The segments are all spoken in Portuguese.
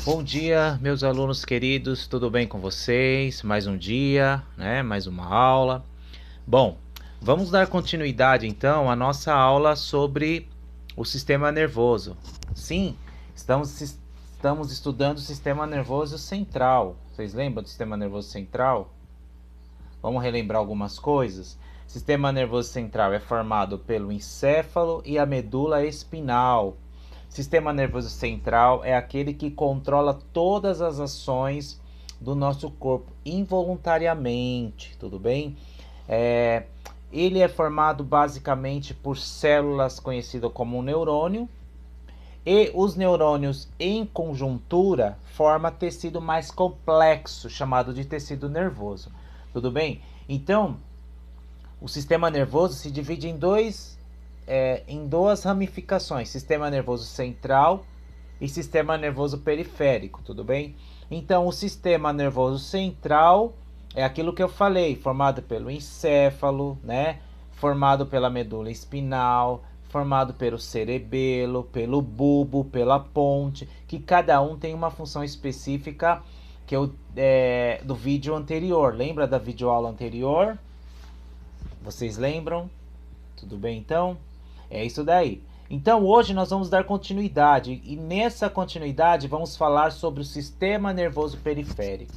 Bom dia, meus alunos queridos, tudo bem com vocês? Mais um dia, né? Mais uma aula. Bom, vamos dar continuidade então à nossa aula sobre o sistema nervoso. Sim, estamos estudando o sistema nervoso central. Vocês lembram do sistema nervoso central? Vamos relembrar algumas coisas. O sistema nervoso central é formado pelo encéfalo e a medula espinhal. Sistema nervoso central é aquele que controla todas as ações do nosso corpo involuntariamente, tudo bem? Ele é formado basicamente por células conhecidas como neurônio, e os neurônios em conjuntura formam tecido mais complexo, chamado de tecido nervoso, tudo bem? Então, o sistema nervoso se divide em duas ramificações: sistema nervoso central e sistema nervoso periférico, tudo bem? Então, o sistema nervoso central é aquilo que eu falei, formado pelo encéfalo, né? Formado pela medula espinhal, formado pelo cerebelo, pelo bulbo, pela ponte, que cada um tem uma função específica que do vídeo anterior. Lembra da videoaula anterior? Vocês lembram? Tudo bem, então? É isso daí. Então, hoje nós vamos dar continuidade, e nessa continuidade vamos falar sobre o sistema nervoso periférico.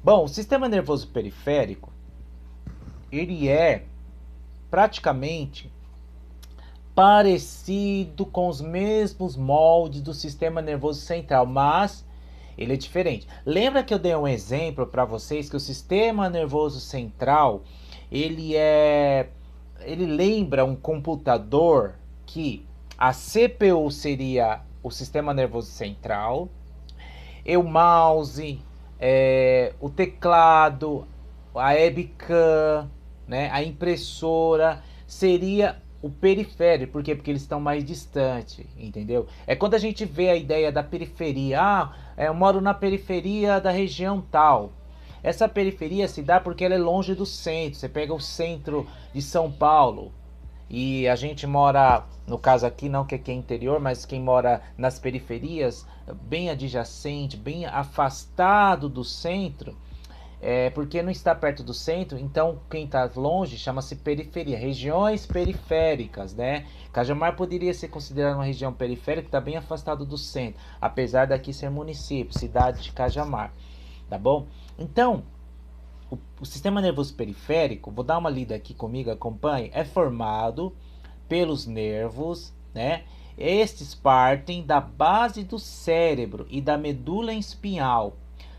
Bom, o sistema nervoso periférico, ele é praticamente parecido com os mesmos moldes do sistema nervoso central, mas ele é diferente. Lembra que eu dei um exemplo para vocês que o sistema nervoso central, ele lembra um computador que a CPU seria o sistema nervoso central, e o mouse, o teclado, a webcam, né, a impressora seria o periférico. Por quê? Porque eles estão mais distantes, entendeu? É quando a gente vê a ideia da periferia. Eu moro na periferia da região tal. Essa periferia se dá porque ela é longe do centro. Você pega o centro de São Paulo e a gente mora, no caso aqui não que aqui é interior, mas quem mora nas periferias, bem adjacente, bem afastado do centro, porque não está perto do centro, então quem está longe chama-se periferia, regiões periféricas, né? Cajamar poderia ser considerado uma região periférica que está bem afastado do centro, apesar daqui ser município, cidade de Cajamar, tá bom? Então, o sistema nervoso periférico, vou dar uma lida aqui comigo, acompanhe, é formado pelos nervos, né? Estes partem da base do cérebro e da medula espinhal.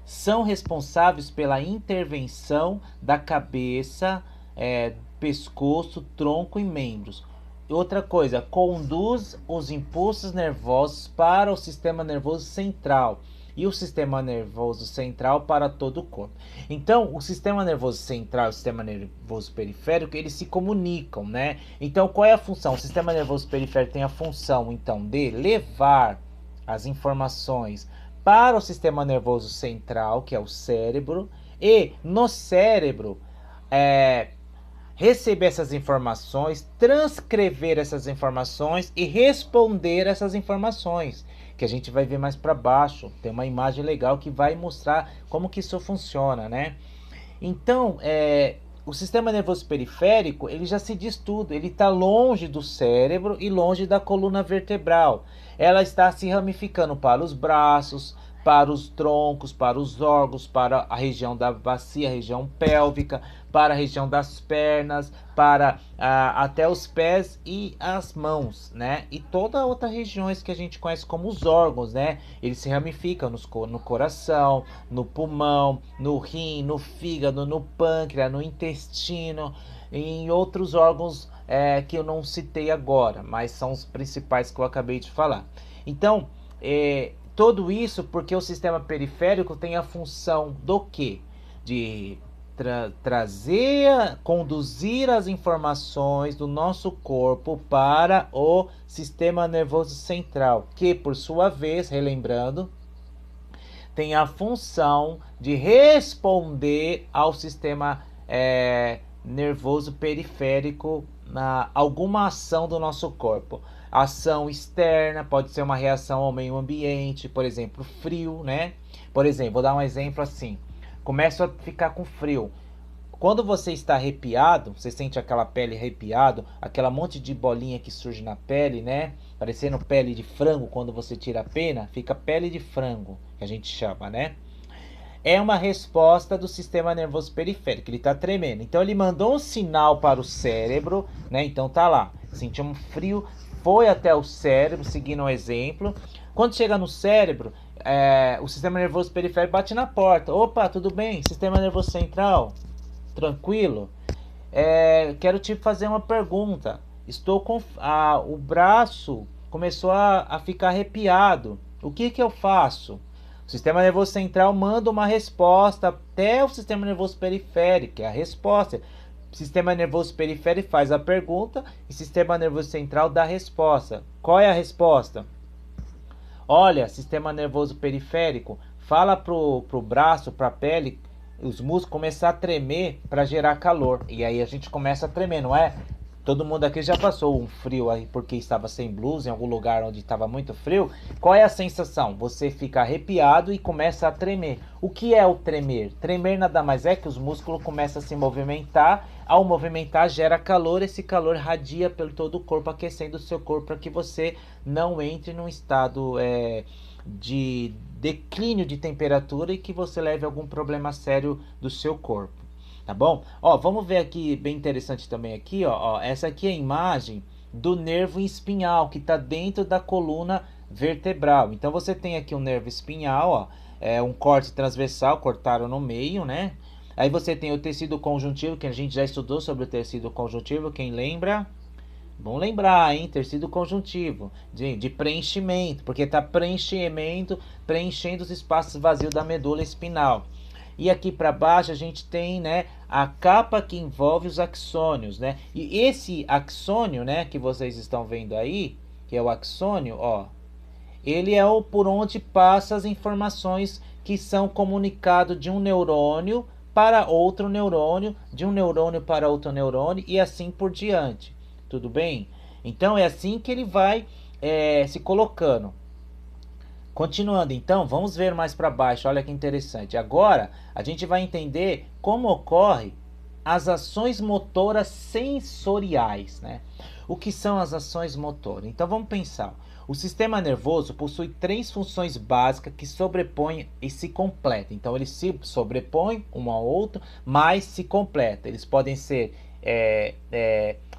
São responsáveis pela intervenção da cabeça, pescoço, tronco e membros. Outra coisa, conduz os impulsos nervosos para o sistema nervoso central e o sistema nervoso central para todo o corpo. Então, o sistema nervoso central e o sistema nervoso periférico, eles se comunicam, né? Então, qual é a função? O sistema nervoso periférico tem a função, então, de levar as informações para o sistema nervoso central, que é o cérebro, e no cérebro receber essas informações, transcrever essas informações e responder essas informações, que a gente vai ver mais para baixo. Tem uma imagem legal que vai mostrar como que isso funciona, né? Então, o sistema nervoso periférico, ele já se diz tudo. Ele está longe do cérebro e longe da coluna vertebral. Ela está se ramificando para os braços, para os troncos, para os órgãos, para a região da bacia, a região pélvica, para a região das pernas, para até os pés e as mãos, né? E todas outras regiões que a gente conhece como os órgãos, né? Eles se ramificam no coração, no pulmão, no rim, no fígado, no pâncreas, no intestino e em outros órgãos que eu não citei agora, mas são os principais que eu acabei de falar. Então, tudo isso porque o sistema periférico tem a função do quê? De conduzir as informações do nosso corpo para o sistema nervoso central, que por sua vez, relembrando, tem a função de responder ao sistema nervoso periférico alguma ação do nosso corpo. ação externa, pode ser uma reação ao meio ambiente, por exemplo, frio, né? Por exemplo, vou dar um exemplo assim, começo a ficar com frio. Quando você está arrepiado, você sente aquela pele arrepiado, aquela monte de bolinha que surge na pele, né? Parecendo pele de frango, quando você tira a pena, fica pele de frango, que a gente chama, né? É uma resposta do sistema nervoso periférico, ele está tremendo. Então ele mandou um sinal para o cérebro, né? Então tá lá, sentiu um frio, foi até o cérebro, seguindo um exemplo. Quando chega no cérebro, o sistema nervoso periférico bate na porta. Opa, tudo bem? Sistema nervoso central, tranquilo? Quero te fazer uma pergunta. Estou com o braço começou a ficar arrepiado. O que eu faço? O sistema nervoso central manda uma resposta até o sistema nervoso periférico, que é a resposta. O sistema nervoso periférico faz a pergunta e o sistema nervoso central dá a resposta. Qual é a resposta? Olha, sistema nervoso periférico, fala pro braço, pra pele, os músculos começar a tremer para gerar calor. E aí a gente começa a tremer, não é? Todo mundo aqui já passou um frio aí porque estava sem blusa em algum lugar onde estava muito frio. Qual é a sensação? Você fica arrepiado e começa a tremer. O que é o tremer? Tremer nada mais é que os músculos começam a se movimentar. Ao movimentar gera calor, esse calor radia pelo todo o corpo, aquecendo o seu corpo para que você não entre num estado de declínio de temperatura e que você leve algum problema sério do seu corpo. Tá bom? Ó, vamos ver aqui, bem interessante também aqui, ó, essa aqui é a imagem do nervo espinhal, que está dentro da coluna vertebral. Então você tem aqui um nervo espinhal, ó, um corte transversal, cortaram no meio, né? Aí você tem o tecido conjuntivo, que a gente já estudou sobre o tecido conjuntivo, quem lembra? Bom lembrar, hein? Tecido conjuntivo, de preenchimento, porque está preenchendo os espaços vazios da medula espinal. E aqui para baixo a gente tem, né, a capa que envolve os axônios, né? E esse axônio, né, que vocês estão vendo aí, que é o axônio, ó, ele é o por onde passa as informações que são comunicadas de um neurônio para outro neurônio, de um neurônio para outro neurônio e assim por diante. Tudo bem? Então é assim que ele vai se colocando. Continuando então, vamos ver mais para baixo, olha que interessante. Agora a gente vai entender como ocorre as ações motoras sensoriais, né? O que são as ações motoras? Então vamos pensar. O sistema nervoso possui 3 funções básicas que sobrepõem e se completam. Então eles se sobrepõem um ao outro, mas se completam. Eles podem ser,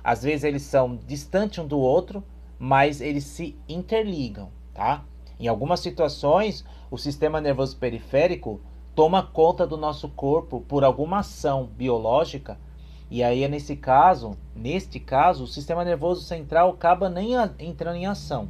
às vezes eles são distantes um do outro, mas eles se interligam, tá? Em algumas situações, o sistema nervoso periférico toma conta do nosso corpo por alguma ação biológica, e aí neste caso, o sistema nervoso central acaba nem entrando em ação.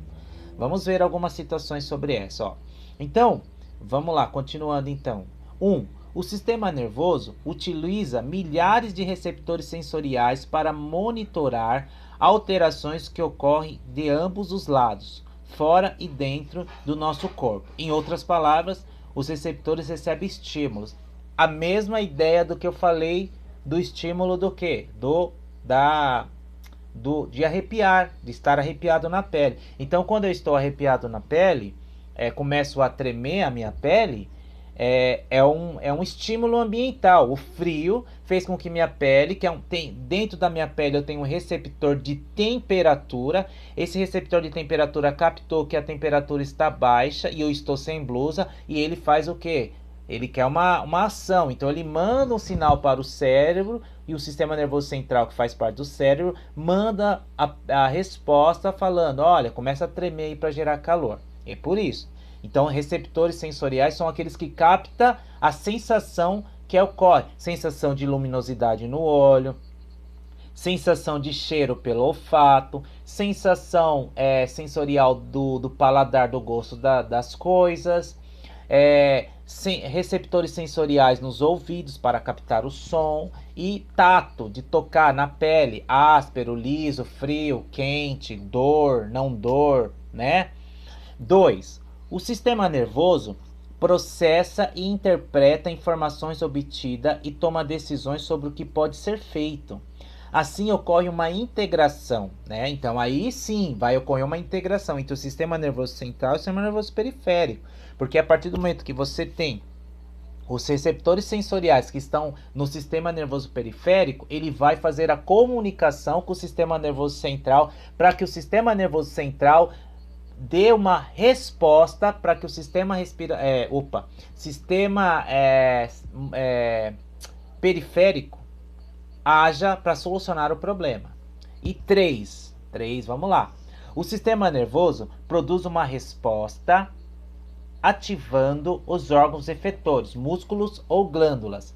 Vamos ver algumas situações sobre essa, ó. Então, vamos lá, continuando então. 1. O sistema nervoso utiliza milhares de receptores sensoriais para monitorar alterações que ocorrem de ambos os lados, fora e dentro do nosso corpo. Em outras palavras, os receptores recebem estímulos. A mesma ideia do que eu falei do estímulo do quê? De arrepiar, de estar arrepiado na pele. Então, quando eu estou arrepiado na pele, começo a tremer a minha pele, é um estímulo ambiental. O frio fez com que minha pele, dentro da minha pele eu tenho um receptor de temperatura. Esse receptor de temperatura captou que a temperatura está baixa e eu estou sem blusa, e ele faz o quê? Ele quer uma ação, então ele manda um sinal para o cérebro, e o sistema nervoso central, que faz parte do cérebro, manda a resposta falando, olha, começa a tremer aí para gerar calor. É por isso. Então, receptores sensoriais são aqueles que captam a sensação que ocorre. Sensação de luminosidade no olho, sensação de cheiro pelo olfato, sensação sensorial do paladar, do gosto das coisas, receptores sensoriais nos ouvidos para captar o som, e tato, de tocar na pele, áspero, liso, frio, quente, dor, não dor, né? 2. O sistema nervoso processa e interpreta informações obtidas e toma decisões sobre o que pode ser feito. assim ocorre uma integração, né? Então aí sim vai ocorrer uma integração entre o sistema nervoso central e o sistema nervoso periférico, porque a partir do momento que você tem os receptores sensoriais que estão no sistema nervoso periférico, ele vai fazer a comunicação com o sistema nervoso central para que o sistema nervoso central dê uma resposta para que o sistema periférico haja para solucionar o problema. E três, vamos lá. O sistema nervoso produz uma resposta ativando os órgãos efetores, músculos ou glândulas.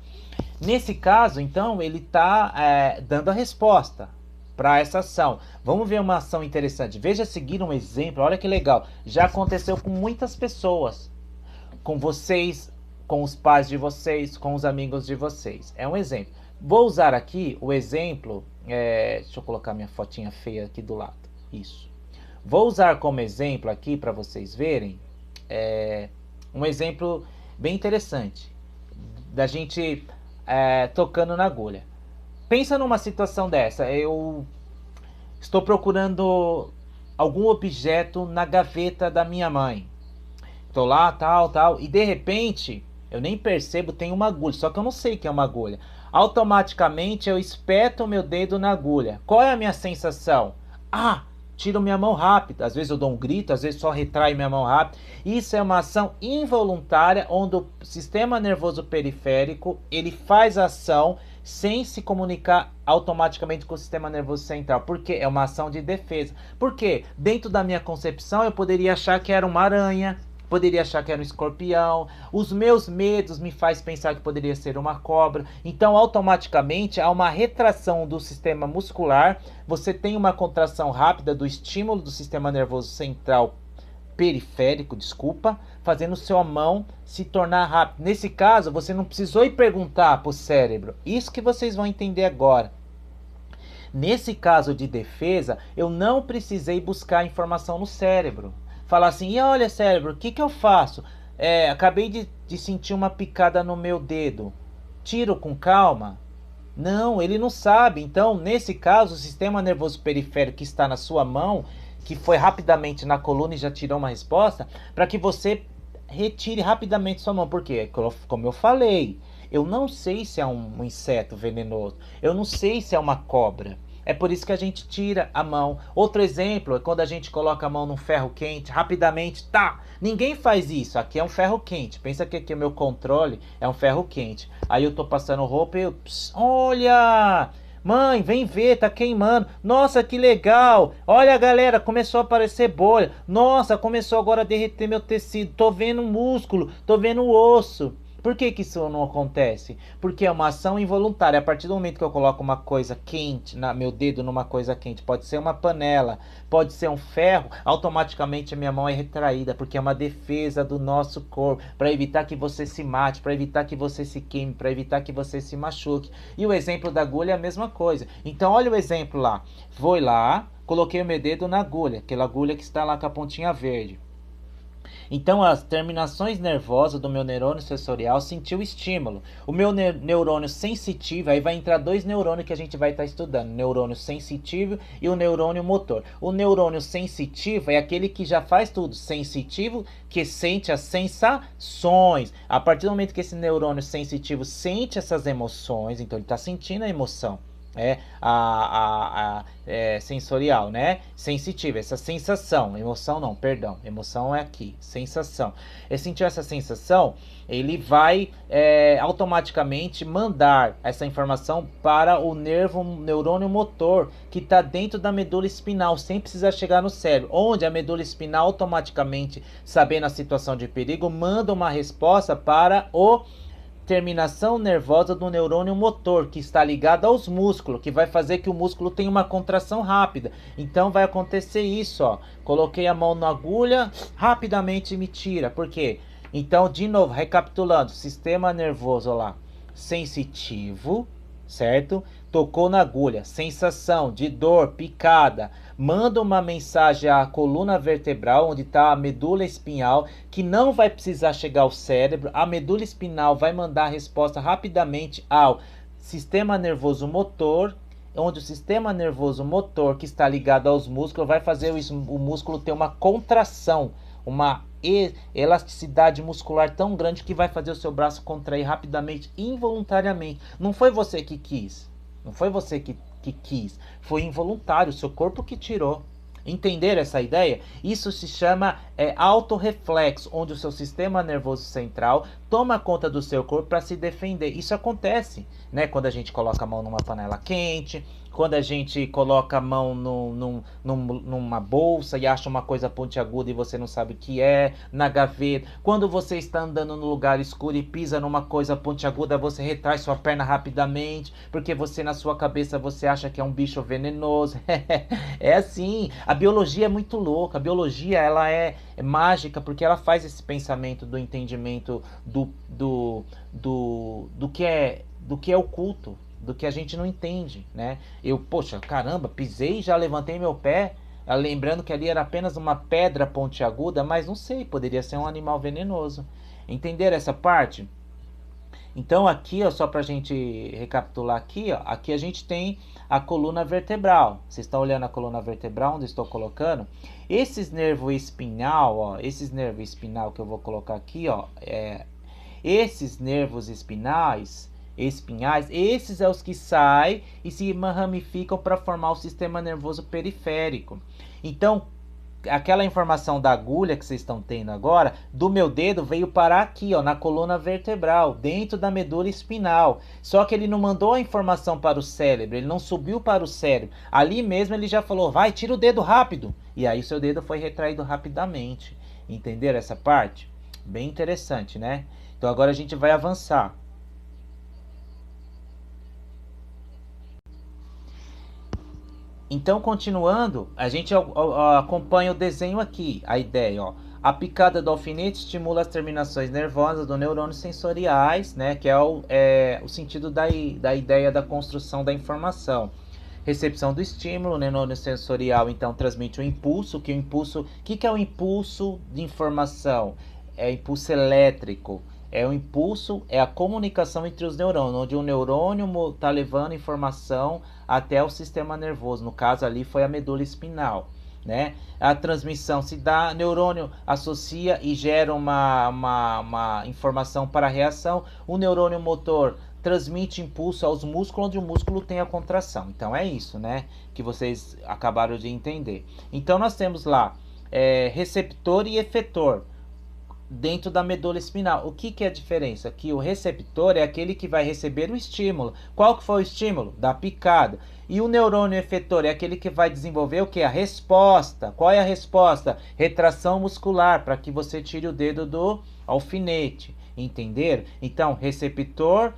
Nesse caso, então, ele está dando a resposta para essa ação. Vamos ver uma ação interessante. Veja a seguir um exemplo, olha que legal. Já aconteceu com muitas pessoas. Com vocês, com os pais de vocês, com os amigos de vocês. É um exemplo. Vou usar aqui o exemplo... deixa eu colocar minha fotinha feia aqui do lado. Isso. Vou usar como exemplo aqui para vocês verem um exemplo bem interessante da gente tocando na agulha. Pensa numa situação dessa. Eu estou procurando algum objeto na gaveta da minha mãe. Estou lá, tal, e de repente eu nem percebo, tem uma agulha, só que eu não sei que é uma agulha. Automaticamente eu espeto o meu dedo na agulha. Qual é a minha sensação? Tiro minha mão rápido. Às vezes eu dou um grito, às vezes só retraio minha mão rápido. Isso é uma ação involuntária, onde o sistema nervoso periférico ele faz a ação sem se comunicar automaticamente com o sistema nervoso central. Porque é uma ação de defesa. Porque dentro da minha concepção eu poderia achar que era uma aranha, poderia achar que era um escorpião. Os meus medos me faz pensar que poderia ser uma cobra. Então, automaticamente, há uma retração do sistema muscular. Você tem uma contração rápida do estímulo do sistema nervoso central periférico, fazendo sua mão se tornar rápida. Nesse caso, você não precisou ir perguntar para o cérebro. Isso que vocês vão entender agora. Nesse caso de defesa, eu não precisei buscar informação no cérebro. Falar assim, e olha cérebro, o que eu faço? Acabei de sentir uma picada no meu dedo. Tiro com calma? Não, ele não sabe. Então, nesse caso, o sistema nervoso periférico que está na sua mão, que foi rapidamente na coluna e já tirou uma resposta, para que você retire rapidamente sua mão. Por quê? Como eu falei, eu não sei se é um inseto venenoso. Eu não sei se é uma cobra. É por isso que a gente tira a mão. Outro exemplo é quando a gente coloca a mão num ferro quente, rapidamente, Ninguém faz isso. Aqui é um ferro quente. Pensa que aqui o meu controle é um ferro quente. Aí eu tô passando roupa e eu... olha! Mãe, vem ver, tá queimando. Nossa, que legal. Olha, galera, começou a aparecer bolha. Nossa, começou agora a derreter meu tecido. Tô vendo músculo, tô vendo osso. Por que isso não acontece? Porque é uma ação involuntária. A partir do momento que eu coloco uma coisa quente, meu dedo numa coisa quente, pode ser uma panela, pode ser um ferro, automaticamente a minha mão é retraída, porque é uma defesa do nosso corpo, para evitar que você se mate, para evitar que você se queime, para evitar que você se machuque. E o exemplo da agulha é a mesma coisa. Então olha o exemplo lá. Vou lá, coloquei o meu dedo na agulha, aquela agulha que está lá com a pontinha verde. Então as terminações nervosas do meu neurônio sensorial sentiu o estímulo. O meu neurônio sensitivo, aí vai entrar dois neurônios que a gente vai estar estudando, o neurônio sensitivo e o neurônio motor. O neurônio sensitivo é aquele que já faz tudo, sensitivo, que sente as sensações. A partir do momento que esse neurônio sensitivo sente essas emoções, então ele está sentindo a emoção. Sensorial, né? Sensitivo, essa sensação, emoção não, perdão, emoção é aqui, sensação. Ele sentiu essa sensação, ele vai automaticamente mandar essa informação para o neurônio motor, que está dentro da medula espinal, sem precisar chegar no cérebro, onde a medula espinal automaticamente, sabendo a situação de perigo, manda uma resposta para o terminação nervosa do neurônio motor, que está ligado aos músculos, que vai fazer que o músculo tenha uma contração rápida. Então vai acontecer isso, ó. Coloquei a mão na agulha, rapidamente me tira. Por quê? Então, de novo, recapitulando, sistema nervoso lá, sensitivo, certo? Tocou na agulha, sensação de dor, picada, manda uma mensagem à coluna vertebral, onde está a medula espinhal, que não vai precisar chegar ao cérebro. A medula espinal vai mandar a resposta rapidamente ao sistema nervoso motor. onde o sistema nervoso motor que está ligado aos músculos vai fazer o músculo ter uma contração, uma elasticidade muscular tão grande que vai fazer o seu braço contrair rapidamente, involuntariamente. Não foi você que quis, não foi você que quis, foi involuntário, o seu corpo que tirou. Entender essa ideia? Isso se chama autorreflexo, onde o seu sistema nervoso central toma conta do seu corpo para se defender. Isso acontece, né? Quando a gente coloca a mão numa panela quente, quando a gente coloca a mão numa bolsa e acha uma coisa pontiaguda e você não sabe o que é, na gaveta. Quando você está andando no lugar escuro e pisa numa coisa pontiaguda, você retrai sua perna rapidamente, porque você na sua cabeça você acha que é um bicho venenoso. É assim, a biologia é muito louca, a biologia ela é mágica porque ela faz esse pensamento do entendimento do que é oculto, do que a gente não entende, né? Poxa, caramba, pisei e já levantei meu pé, lembrando que ali era apenas uma pedra pontiaguda, mas não sei, poderia ser um animal venenoso. Entenderam essa parte? Então aqui, ó, só para a gente recapitular aqui, ó, aqui a gente tem a coluna vertebral. Vocês estão olhando a coluna vertebral onde eu estou colocando? Esses nervos espinhal, ó, esses nervos espinal que eu vou colocar aqui, ó, esses nervos espinhais, esses é os que saem e se ramificam para formar o sistema nervoso periférico. Então, aquela informação da agulha que vocês estão tendo agora, do meu dedo veio parar aqui, ó, na coluna vertebral, dentro da medula espinal. Só que ele não mandou a informação para o cérebro, ele não subiu para o cérebro. Ali mesmo ele já falou, vai, tira o dedo rápido. E aí o seu dedo foi retraído rapidamente. Entenderam essa parte? Bem interessante, né? Então agora a gente vai avançar. Então, continuando, a gente acompanha o desenho aqui, a ideia, ó. A picada do alfinete estimula as terminações nervosas dos neurônios sensoriais, né, que é o sentido da ideia da construção da informação. Recepção do estímulo, o neurônio sensorial, então, transmite o impulso, que é o impulso de informação? É impulso elétrico. É o impulso, é a comunicação entre os neurônios, onde o neurônio está levando informação até o sistema nervoso. No caso ali foi a medula espinal, né? A transmissão se dá, neurônio associa e gera uma informação para a reação. O neurônio motor transmite impulso aos músculos, onde o músculo tem a contração. Então é isso, né? Que vocês acabaram de entender. Então nós temos lá receptor e efetor dentro da medula espinal. O que é a diferença? Que o receptor é aquele que vai receber o estímulo. Qual que foi o estímulo? Da picada. E o neurônio efetor é aquele que vai desenvolver o que? A resposta. Qual é a resposta? Retração muscular, para que você tire o dedo do alfinete. Entenderam? Então, receptor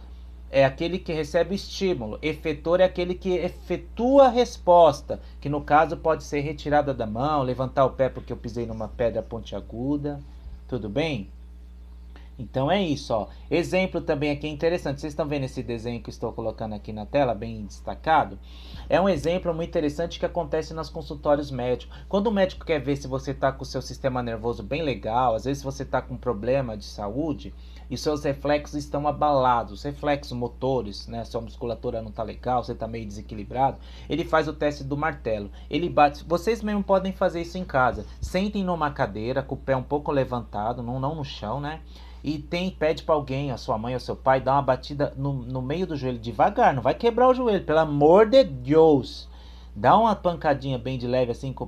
é aquele que recebe o estímulo. Efetor é aquele que efetua a resposta, que no caso pode ser retirada da mão, levantar o pé porque eu pisei numa pedra pontiaguda. Tudo bem? Então é isso, ó. Exemplo também aqui interessante. Vocês estão vendo esse desenho que eu estou colocando aqui na tela, bem destacado? É um exemplo muito interessante que acontece nos consultórios médicos. Quando o médico quer ver se você está com o seu sistema nervoso bem legal, às vezes você está com um problema de saúde e seus reflexos estão abalados, reflexos motores, né? Sua musculatura não está legal, você está meio desequilibrado. Ele faz o teste do martelo. Ele bate. Vocês mesmo podem fazer isso em casa. Sentem numa cadeira com o pé um pouco levantado, não no chão, né? E pede para alguém, a sua mãe ou seu pai, dar uma batida no meio do joelho, devagar, não vai quebrar o joelho, pelo amor de Deus. Dá uma pancadinha bem de leve assim com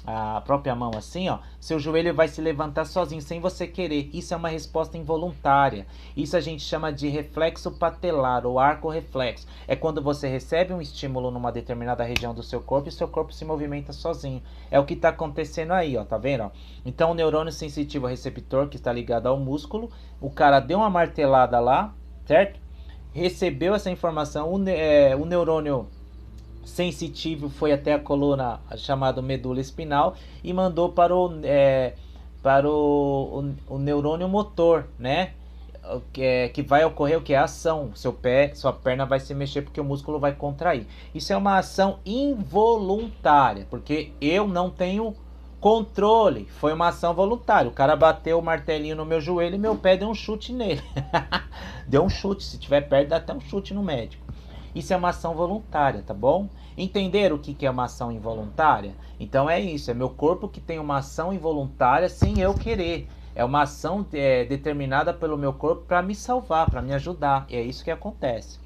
a própria mão assim, ó. Seu joelho vai se levantar sozinho, sem você querer. Isso é uma resposta involuntária. Isso a gente chama de reflexo patelar ou arco reflexo. É quando você recebe um estímulo numa determinada região do seu corpo e seu corpo se movimenta sozinho. É o que está acontecendo aí, ó, tá vendo? Ó? Então o neurônio sensitivo receptor, que está ligado ao músculo, o cara deu uma martelada lá, certo? Recebeu essa informação, o neurônio sensitivo foi até a coluna chamada medula espinal e mandou para o neurônio motor, né? Que vai ocorrer o que é a ação. Sua perna vai se mexer porque o músculo vai contrair. Isso é uma ação involuntária, porque eu não tenho controle. Foi uma ação voluntária. O cara bateu o martelinho no meu joelho e meu pé deu um chute nele. Deu um chute. Se tiver perto, dá até um chute no médico. Isso é uma ação voluntária, tá bom? Entender o que é uma ação involuntária? Então é isso, é meu corpo que tem uma ação involuntária sem eu querer. É uma ação determinada pelo meu corpo para me salvar, para me ajudar. E é isso que acontece.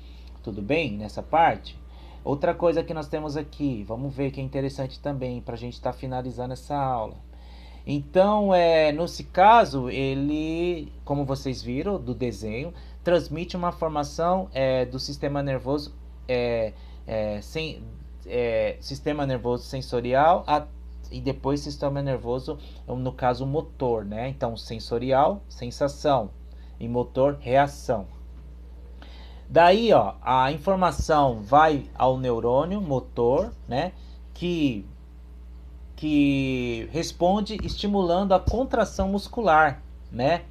Tudo bem nessa parte? Outra coisa que nós temos aqui, vamos ver que é interessante também para a gente estar finalizando essa aula. Então, nesse caso, ele, como vocês viram do desenho, transmite uma formação do sistema nervoso, sistema nervoso sensorial e depois sistema nervoso, no caso motor, né? Então, sensorial, sensação, e motor, reação. Daí, ó, a informação vai ao neurônio motor, né? Que responde estimulando a contração muscular, né?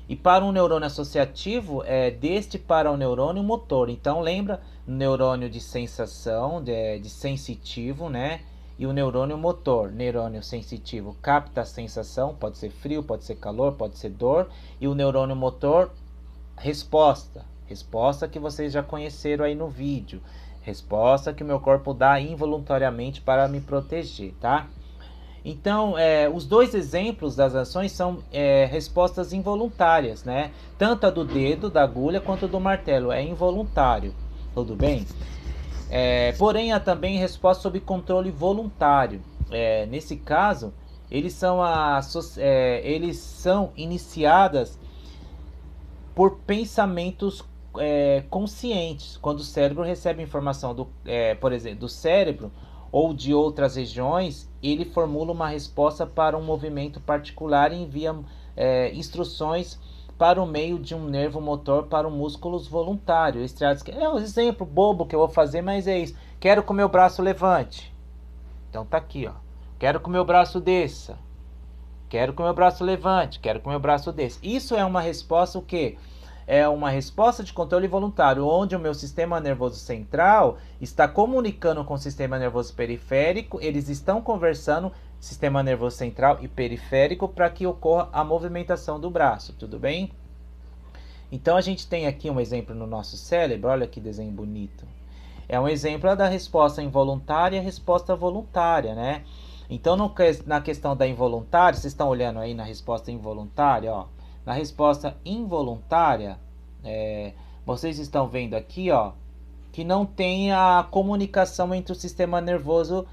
E para um neurônio associativo, deste para o neurônio motor. Então, lembra, neurônio de sensação, de sensitivo, né? E o neurônio motor, neurônio sensitivo, capta a sensação, pode ser frio, pode ser calor, pode ser dor. E o neurônio motor, resposta. Resposta que vocês já conheceram aí no vídeo. Resposta que o meu corpo dá involuntariamente para me proteger, tá? Então, os dois exemplos das ações são respostas involuntárias, né? Tanto a do dedo, da agulha, quanto do martelo. É involuntário, tudo bem? Porém, há também resposta sob controle voluntário. Nesse caso, eles são iniciadas por pensamentos conscientes. Quando o cérebro recebe informação, por exemplo, do cérebro ou de outras regiões, ele formula uma resposta para um movimento particular e envia instruções para o meio de um nervo motor para o músculos voluntário. É um exemplo bobo que eu vou fazer, mas é isso. Quero que o meu braço levante. Então tá aqui, ó. Quero que o meu braço desça. Quero que o meu braço levante. Quero que o meu braço desça. Isso é uma resposta o quê? É uma resposta de controle voluntário, onde o meu sistema nervoso central está comunicando com o sistema nervoso periférico, eles estão conversando, sistema nervoso central e periférico, para que ocorra a movimentação do braço, tudo bem? Então a gente tem aqui um exemplo no nosso cérebro, olha que desenho bonito. É um exemplo da resposta involuntária e a resposta voluntária, né? Então na questão da involuntária, vocês estão olhando aí na resposta involuntária, ó. Na resposta involuntária, vocês estão vendo aqui, ó, que não tem a comunicação entre o sistema nervoso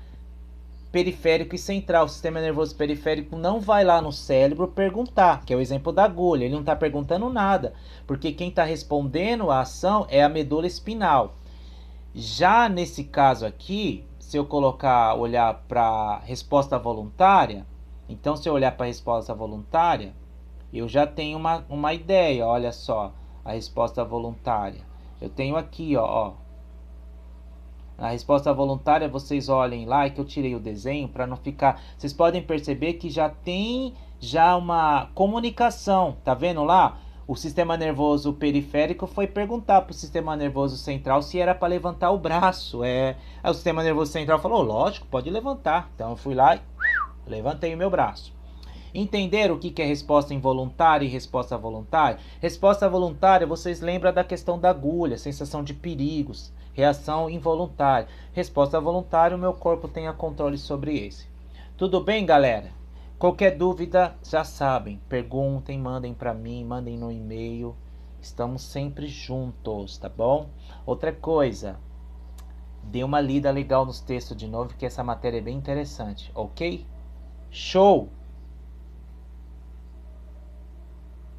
periférico e central. O sistema nervoso periférico não vai lá no cérebro perguntar, que é o exemplo da agulha. Ele não está perguntando nada, porque quem está respondendo a ação é a medula espinal. Já nesse caso aqui, se eu olhar para a resposta voluntária, então se eu olhar para a resposta voluntária, eu já tenho uma ideia, olha só, a resposta voluntária. Eu tenho aqui, ó. A resposta voluntária, vocês olhem lá, que eu tirei o desenho para não ficar... Vocês podem perceber que já tem uma comunicação, tá vendo lá? O sistema nervoso periférico foi perguntar para o sistema nervoso central se era para levantar o braço. Aí o sistema nervoso central falou, lógico, pode levantar. Então eu fui lá e levantei o meu braço. Entender o que é resposta involuntária e resposta voluntária? Resposta voluntária, vocês lembram da questão da agulha, sensação de perigos, reação involuntária. Resposta voluntária, o meu corpo tem controle sobre esse. Tudo bem, galera? Qualquer dúvida, já sabem, perguntem, mandem para mim, mandem no e-mail. Estamos sempre juntos, tá bom? Outra coisa, dê uma lida legal nos textos de novo, que essa matéria é bem interessante, ok? Show!